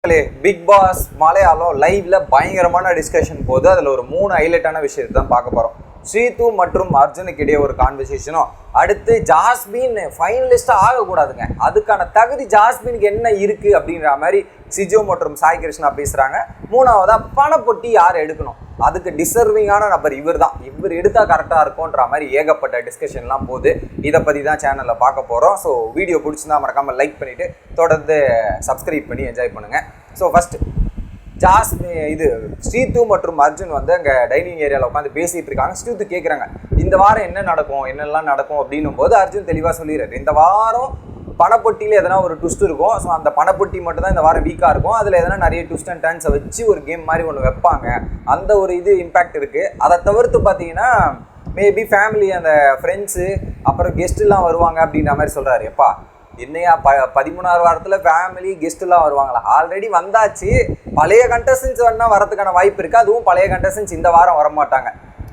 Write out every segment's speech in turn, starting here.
மக்களே, big pass Malayalam லைவ்ல பயங்கரமான டிஸ்கஷன் போது. அதில் ஒரு 3 ஹைலைட்டான விஷயத்தை தான் பார்க்க போகிறோம். ஸ்ரீது மற்றும் அர்ஜுனுக்கு இடையே ஒரு கான்வர்சேஷனும், அடுத்து ஜாஸ்மின் ஃபைனலிஸ்டாக ஆகக்கூடாதுங்க, அதுக்கான தகுதி ஜாஸ்மினுக்கு என்ன இருக்குது அப்படின்ற மாதிரி சிஜோ மற்றும் சாய் கிருஷ்ணா பேசுகிறாங்க. மூணாவதாக பணப்பொட்டி யார் எடுக்கணும், அதுக்கு டிசர்விங்கான நபர் இவர் தான், இவர் எடுத்தால் கரெக்டாக இருக்கும்ன்ற மாதிரி ஏகப்பட்ட டிஸ்கஷன்லாம் போகுது. இதை பற்றி தான் சேனலில் பார்க்க போகிறோம். ஸோ வீடியோ பிடிச்சிருந்தா மறக்காமல் லைக் பண்ணிவிட்டு தொடர்ந்து சப்ஸ்கிரைப் பண்ணி என்ஜாய் பண்ணுங்கள். ஸோ ஃபஸ்ட்டு ஸ்ரீது மற்றும் அர்ஜுன் வந்து அங்கே டைனிங் ஏரியாவில் உட்காந்து பேசிகிட்டு இருக்காங்க. ஸ்ரீது கேட்குறாங்க, இந்த வாரம் என்ன நடக்கும், என்னெல்லாம் நடக்கும் அப்படின்னும் போது அர்ஜுன் தெளிவாக சொல்லிடுறாரு, இந்த வாரம் பணப்பொட்டியில் எதனா ஒரு ட்விஸ்ட் இருக்கும். ஸோ அந்த பணப்பொட்டி மட்டும் தான் இந்த வாரம் வீக்காக இருக்கும். அதில் எதனா நிறைய ட்விஸ்ட் அண்ட் டர்ன்ஸை வச்சு ஒரு கேம் மாதிரி ஒன்று வைப்பாங்க. அந்த ஒரு இம்பேக்ட் இருக்குது. அதை தவிர்த்து பார்த்தீங்கன்னா மேபி ஃபேமிலி, அந்த ஃப்ரெண்ட்ஸு, அப்புறம் கெஸ்ட்டுலாம் வருவாங்க அப்படின்ற மாதிரி சொல்கிறாரு. எப்பா என்னையா 13வது வாரத்தில் ஃபேமிலி கெஸ்ட்டுலாம் வருவாங்களா? ஆல்ரெடி வந்தாச்சு. பழைய கண்டஸ்டன்ஸ் வேணால் வரதுக்கான வாய்ப்பு இருக்குது. அதுவும் பழைய கண்டஸ்டன்ஸ் இந்த வாரம் வரமாட்டாங்க.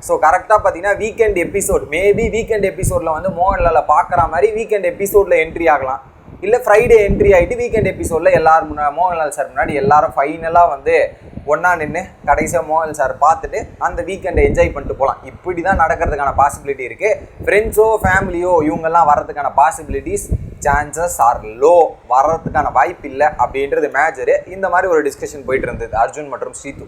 ஸோ கரெக்டாக பார்த்தீங்கன்னா வீக்கெண்ட் எபிசோட், மேபி வீக்கெண்ட் எபிசோடில் வந்து மோகன்லாலை பார்க்குற மாதிரி வீக்கெண்ட் எபிசோடில் என்ட்ரி ஆகலாம். இல்லை ஃப்ரைடே என்ட்ரி ஆகிட்டு வீக்கெண்ட் எபிசோடில் எல்லாரும் மோகன்லால் சார் முன்னாடி எல்லாரும் ஃபைனலாக வந்து ஒன்றா நின்று கடைசியாக மோகன்லால் சார் பார்த்துட்டு அந்த வீக்கெண்டை என்ஜாய் பண்ணிட்டு போகலாம். இப்படி தான் நடக்கிறதுக்கான பாசிபிலிட்டி இருக்குது. ஃப்ரெண்ட்ஸோ ஃபேமிலியோ இவங்கெல்லாம் வர்றதுக்கான பாசிபிலிட்டிஸ் சான்சஸ் ஆர் லோ, வர்றதுக்கான வாய்ப்பு இல்லை அப்படின்றது மேஜரு. இந்த மாதிரி ஒரு டிஸ்கஷன் போயிட்டு இருந்தது அர்ஜுன் மற்றும் ஸ்ரீது.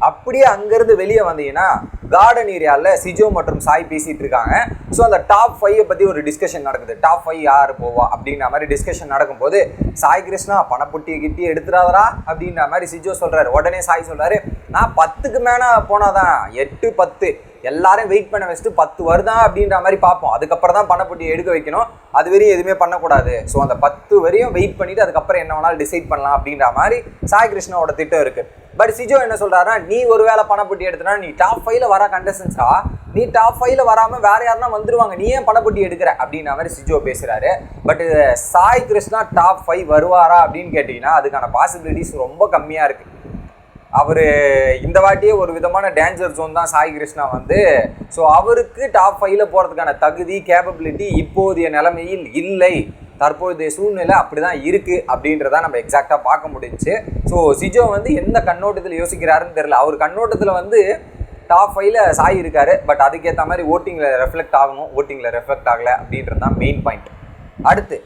அப்படியே அங்கேருந்து வெளியே வந்தீங்கன்னா கார்டன் ஏரியாவில் சிஜோ மற்றும் சாய் பேசிகிட்டு இருக்காங்க. ஸோ அந்த டாப் 5 பற்றி ஒரு டிஸ்கஷன் நடக்குது. டாப் 5 யார் போவா அப்படின்ற மாதிரி டிஸ்கஷன் நடக்கும்போது சாய் கிருஷ்ணா பணப்பொட்டியை கிட்டி எடுத்துடாதரா அப்படின்ற மாதிரி சிஜோ சொல்கிறாரு. உடனே சாய் சொல்கிறாரு, நான் 10க்கு மேலே போனாதான், 8 10 எல்லாரும் வெயிட் பண்ண வச்சுட்டு 10 வருதா அப்படின்ற மாதிரி பார்ப்போம். அதுக்கப்புறம் தான் பணப்பொட்டியை எடுக்க வைக்கணும். அது வரையும் எதுவுமே பண்ணக்கூடாது. ஸோ அந்த 10 வரையும் வெயிட் பண்ணிவிட்டு அதுக்கப்புறம் என்ன வேணாலும் டிசைட் பண்ணலாம் அப்படின்ற மாதிரி சாய் கிருஷ்ணாவோட திட்டம் இருக்குது. பட் சிஜோ என்ன சொல்கிறாருன்னா, நீ ஒரு வேளை பணப்பொட்டி எடுத்தனா நீ டாப் 5ல வர கண்டஸ்டன்ஸா, நீ டாப் 5ல வராமல் வேறு யாருன்னா வந்துடுவாங்க, நீ ஏன் பணப்பொட்டி எடுக்கிற அப்படின்ற மாதிரி சிஜோ பேசுகிறாரு. பட் சாய் கிருஷ்ணா டாப் 5 வருவாரா அப்படின்னு கேட்டிங்கன்னா அதுக்கான பாசிபிலிட்டிஸ் ரொம்ப கம்மியாக இருக்குது. அவர் இந்த வாட்டியே ஒரு விதமான டேஞ்சர் ஜோன் தான் சாய் கிருஷ்ணா வந்து. ஸோ அவருக்கு டாப் 5ல போகிறதுக்கான தகுதி, கேப்பபிலிட்டி இப்போதைய நிலைமையில் இல்லை. தற்போதைய சூழ்நிலை அப்படி தான் இருக்குது அப்படின்றத நம்ம எக்ஸாக்டாக பார்க்க முடிஞ்சுச்சு. ஸோ சிஜோ வந்து எந்த கண்ணோட்டத்தில் யோசிக்கிறாருன்னு தெரியல. அவர் கண்ணோட்டத்தில் வந்து டாப் 5ல சாய் இருக்கார். பட் அதுக்கேற்ற மாதிரி ஓட்டிங்கில் ரெஃப்ளெக்ட் ஆகணும், ஓட்டிங்கில் ரெஃப்ளெக்ட் ஆகலை அப்படின்றது தான் மெயின் பாயிண்ட். அடுத்து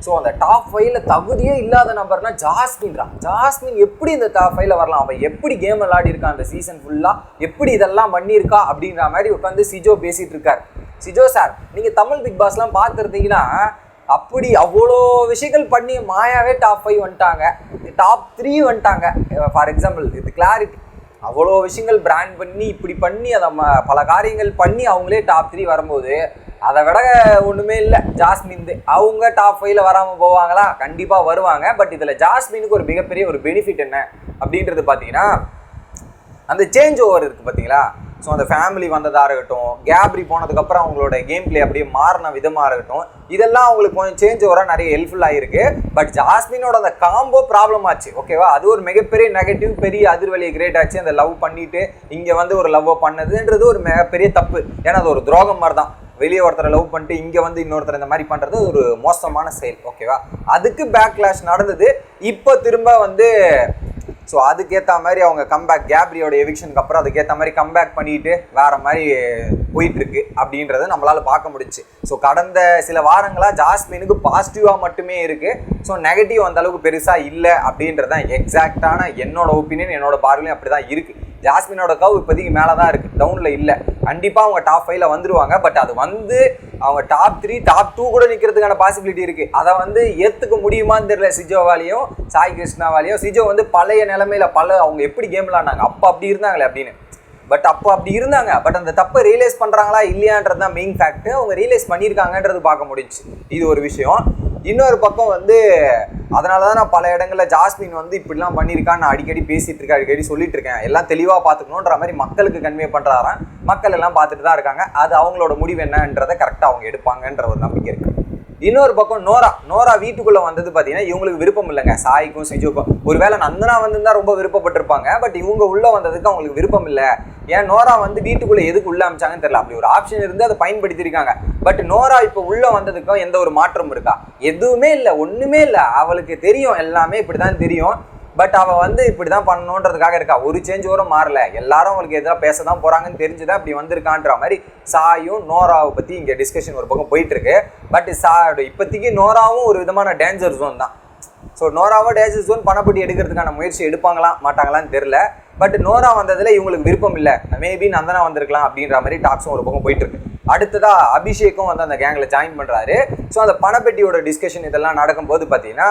ஸோ அந்த டாப் 5ல தகுதியே இல்லாத நம்பர்னா ஜாஸ்மின் எப்படி இந்த டாப் 5ல வரலாம், அவன் எப்படி கேம் விளையாடி இருக்கான் அந்த சீசன் ஃபுல்லாக, எப்படி இதெல்லாம் பண்ணியிருக்கா அப்படின்ற மாதிரி உட்காந்து சிஜோ பேசிகிட்டு இருக்கார். சிஜோ சார், நீங்கள் தமிழ் பிக் பாஸ்லாம் பார்த்துருந்தீங்கன்னா அப்படி அவ்வளோ விஷயங்கள் பண்ணி மாயாவே டாப் 5 வந்துட்டாங்க, டாப் 3 வந்துட்டாங்க. ஃபார் எக்ஸாம்பிள் இது கிளாரிட்டி, அவ்வளோ விஷயங்கள் பிராண்ட் பண்ணி இப்படி பண்ணி அதை பல காரியங்கள் பண்ணி அவங்களே டாப் 3 வரும்போது அதை விட ஒன்றுமே இல்லை. ஜாஸ்மின் அவங்க டாப் 5ல வராமல் போவாங்களா? கண்டிப்பாக வருவாங்க. பட் இதில் ஜாஸ்மினுக்கு ஒரு மிகப்பெரிய ஒரு பெனிஃபிட் என்ன அப்படின்றது பார்த்தீங்கன்னா அந்த சேஞ்ச் ஓவர் இருக்குது பார்த்தீங்களா. ஸோ அந்த ஃபேமிலி வந்ததாக இருக்கட்டும், கேப்ரி போனதுக்கப்புறம் அவங்களோட கேம் பிளே அப்படியே மாறின விதமாக இருக்கட்டும், இதெல்லாம் அவங்களுக்கு கொஞ்சம் சேஞ்ச் ஓவராக நிறைய ஹெல்ப்ஃபுல்லாக இருக்குது. பட் ஜாஸ்மினோட அந்த காம்போ ப்ராப்ளம் ஆச்சு, ஓகேவா? அது ஒரு மிகப்பெரிய நெகட்டிவ், பெரிய அதிர்வலியை கிரியேட் ஆச்சு. அந்த லவ் பண்ணிவிட்டு இங்கே வந்து ஒரு லவ்வை பண்ணதுன்றது ஒரு மிகப்பெரிய தப்பு. ஏன்னா அது ஒரு துரோகம் மாதிரி தான். வெளியே ஒருத்தரை லவ் பண்ணிட்டு இங்கே வந்து இன்னொருத்தர் இந்த மாதிரி பண்ணுறது ஒரு மோசமான செயல், ஓகேவா? அதுக்கு பேக்லாஷ் நடந்தது. இப்போ திரும்ப வந்து ஸோ அதுக்கேற்ற மாதிரி அவங்க கம்பேக், கேப்ரியோட எவிக்ஷனுக்கு அப்புறம் அதுக்கேற்ற மாதிரி கம்பேக் பண்ணிட்டு வேறு மாதிரி போயிட்டுருக்கு அப்படின்றத நம்மளால் பார்க்க முடிச்சு. ஸோ கடந்த சில வாரங்களாக ஜாஸ்மினுக்கு பாசிட்டிவாக மட்டுமே இருக்குது. ஸோ நெகட்டிவ் அந்த அளவுக்கு பெருசாக இல்லை அப்படின்றது தான் எக்ஸாக்டான என்னோட ஒப்பீனியன், என்னோட பார்வையும் அப்படி தான் இருக்குது. ஜாஸ்மினோட கவ் இப்போதைக்கு மேலே தான் இருக்குது, டவுனில் இல்லை. கண்டிப்பாக அவங்க டாப் 5ல வந்துடுவாங்க. பட் அது வந்து அவங்க டாப் 3 டாப் 2 கூட நிற்கிறதுக்கான பாசிபிலிட்டி இருக்குது. அதை வந்து ஏற்றுக்க முடியுமான்னு தெரியல சிஜோவாலையும் சாய் கிருஷ்ணாவாலையும். சிஜோ வந்து பழைய நிலைமையில் அவங்க எப்படி கேம் விளாண்டாங்க, அப்போ அப்படி இருந்தாங்களே அப்படின்னு. பட் அப்போ அப்படி இருந்தாங்க. பட் அந்த தப்பை ரியலைஸ் பண்ணுறாங்களா இல்லையான்றது தான் மெயின் ஃபேக்ட்டு. அவங்க ரியலைஸ் பண்ணியிருக்காங்கன்றது பார்க்க முடிஞ்சு. இது ஒரு விஷயம். இன்னொரு பக்கம் வந்து அதனால தான் நான் பல இடங்களில் ஜாஸ்மின் வந்து இப்படிலாம் பண்ணியிருக்கான்னு நான் அடிக்கடி பேசிகிட்டு இருக்கேன், அடிக்கடி சொல்லிட்டு இருக்கேன். எல்லாம் தெளிவாக பார்த்துக்கணுன்ற மாதிரி மக்களுக்கு கன்வே பண்ணுறாராம். மக்கள் எல்லாம் பார்த்துட்டு தான் இருக்காங்க. அது அவங்களோட முடிவு என்னன்றதை கரெக்டாக அவங்க எடுப்பாங்கன்ற ஒரு நம்பிக்கை இருக்குது. இன்னொரு பக்கம் நோரா வீட்டுக்குள்ளே வந்தது பார்த்தீங்கன்னா இவங்களுக்கு விருப்பம் இல்லைங்க, சாய்க்கும் சிஜுக்கும். ஒருவேளை நந்தனா வந்திருந்தா ரொம்ப விருப்பப்பட்டிருப்பாங்க. பட் இவங்க உள்ளே வந்ததுக்கு அவங்களுக்கு விருப்பம் இல்லை. ஏன் நோரா வந்து வீட்டுக்குள்ளே எதுக்கு உள்ளே அமிச்சாங்கன்னு தெரியல. அப்படி ஒரு ஆப்ஷன் இருந்து அதை பயன்படுத்தியிருக்காங்க. பட் நோரா இப்போ உள்ளே வந்ததுக்கும் எந்த ஒரு மாற்றம் இருக்கா? எதுவுமே இல்லை, ஒன்றுமே இல்லை. அவளுக்கு தெரியும், எல்லாமே இப்படி தான் தெரியும். பட் அவள் வந்து இப்படி தான் பண்ணணுன்றதுக்காக இருக்கா. ஒரு சேஞ்ச் ஓவரும் மாறல, எல்லாரும் அவங்களுக்கு எதாவது பேச தான் போகிறாங்கன்னு தெரிஞ்சுதான் இப்படி வந்திருக்கான்ற மாதிரி சாயும் நோராவை பற்றி இங்கே டிஸ்கஷன் ஒரு பக்கம் போயிட்டு இருக்கு. பட் இப்போதைக்கு நோராவும் ஒரு விதமான டேஞ்சர் ஜோன் தான். ஸோ நோராவோ டேஞ்சர் ஜோன் பணப்பட்டி எடுக்கிறதுக்கான முயற்சி எடுப்பாங்களா மாட்டாங்களான்னு தெரில. பட் நோரா வந்ததில் இவங்களுக்கு விருப்பம் இல்லை, மேபி நந்தனா வந்திருக்கலாம் அப்படின்ற மாதிரி டாக்ஸும் ஒரு பக்கம் போயிட்டு இருக்கு. அடுத்ததா அபிஷேக்கும் வந்து அந்த கேங்கில் ஜாயின் பண்ணுறாரு. ஸோ அந்த பணப்பெட்டியோட டிஸ்கஷன் இதெல்லாம் நடக்கும்போது பார்த்தீங்கன்னா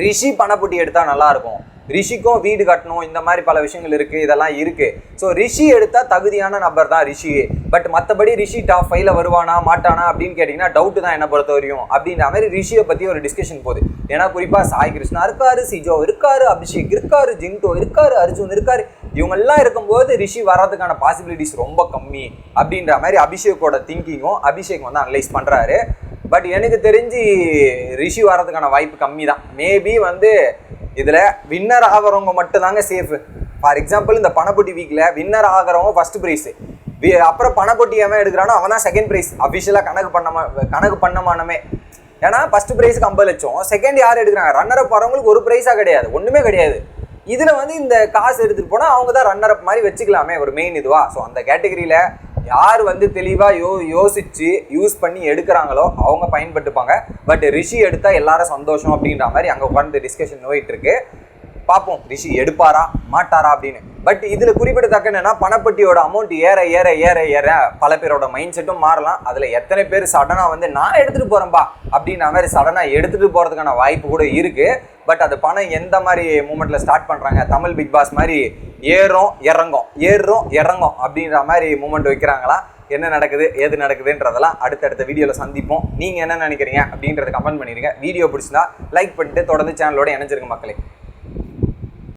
ரிஷி பணப்பட்டி எடுத்தால் நல்லாயிருக்கும், ரிஷிக்கும் வீடு கட்டணும், இந்த மாதிரி பல விஷயங்கள் இருக்குது, இதெல்லாம் இருக்குது. ஸோ ரிஷி எடுத்தால் தகுதியான நபர் தான் ரிஷியே. பட் மற்றபடி ரிஷி டாப் 5ல வருவானா மாட்டானா அப்படின்னு கேட்டிங்கன்னா டவுட்டு தான் என்ன பொறுத்த வரையும் அப்படின்ற மாதிரி ரிஷியை பற்றி ஒரு டிஸ்கஷன் போகுது. ஏன்னா குறிப்பாக சாய் கிருஷ்ணா இருக்காரு, சிஜோ இருக்காரு, அபிஷேக் இருக்காரு, ஜின்டோ இருக்காரு, அர்ஜுன் இருக்காரு. இவங்கெல்லாம் இருக்கும்போது ரிஷி வர்றதுக்கான பாசிபிலிட்டிஸ் ரொம்ப கம்மி அப்படின்ற மாதிரி அபிஷேக்கோட திங்கிங்கும் அபிஷேக் வந்து அனலைஸ் பண்ணுறாரு. பட் எனக்கு தெரிஞ்சு ரிஷி வர்றதுக்கான வாய்ப்பு கம்மி தான். மேபி வந்து இதில் வின்னர் ஆகிறவங்க மட்டும் தாங்க சேஃபு. ஃபார் எக்ஸாம்பிள் இந்த பணப்பொட்டி வீக்கில் வின்னர் ஆகிறவங்க ஃபர்ஸ்ட் ப்ரைஸு, அப்புறம் பணப்பொட்டி எவன் எடுக்கிறானோ அவன் தான் செகண்ட் ப்ரைஸ். அஃபிஷியலாக கணக்கு பண்ணமானமே. ஏன்னா ஃபர்ஸ்ட் ப்ரைஸுக்கு 50 லட்சம், செகண்ட் யார் எடுக்கிறாங்க, ரன்னர் போகிறவங்களுக்கு ஒரு ப்ரைஸாக கிடையாது, ஒன்றுமே கிடையாது. இதில் வந்து இந்த காசு எடுத்துகிட்டு போனால் அவங்க தான் ரன்னர் அப் மாதிரி வச்சுக்கலாமே ஒரு மெயின் இதுவா. ஸோ அந்த கேட்டகரியில் யார் வந்து தெளிவாக யோசித்து யூஸ் பண்ணி எடுக்கிறாங்களோ அவங்க பயன்பட்டுப்பாங்க. பட் ரிஷி எடுத்தால் எல்லாரும் சந்தோஷம் அப்படின்ற மாதிரி அங்கே உட்காந்து டிஸ்கஷன் போயிட்டு இருக்கு. பார்ப்போம் ரிஷி எடுப்பாரா மாட்டாரா அப்படின்னு. பட் இதில் குறிப்பிடத்தக்க என்னன்னா பணப்பட்டியோட அமௌண்ட் ஏற ஏற ஏற ஏற பல பேரோட மைண்ட் செட்டும் மாறலாம். அதில் எத்தனை பேர் சடனாக வந்து நான் எடுத்துகிட்டு போகிறேன்பா அப்படின்ற மாதிரி சடனாக எடுத்துகிட்டு போகிறதுக்கான வாய்ப்பு கூட இருக்குது. பட் அது பணம் எந்த மாதிரி மூமெண்ட்டில் ஸ்டார்ட் பண்ணுறாங்க, தமிழ் பிக் பாஸ் மாதிரி ஏறும் இறங்கும் அப்படின்ற மாதிரி மூமெண்ட் வைக்கிறாங்களா, என்ன நடக்குது ஏது நடக்குதுன்றதெல்லாம் அடுத்தடுத்த வீடியோவில் சந்திப்போம். நீங்கள் என்ன நினைக்கிறீங்க அப்படின்றத கமெண்ட் பண்ணிடுங்க. வீடியோ பிடிச்சிருந்தா லைக் பண்ணிட்டு தொடர்ந்து சேனலோட இணைஞ்சிருங்க மக்களே.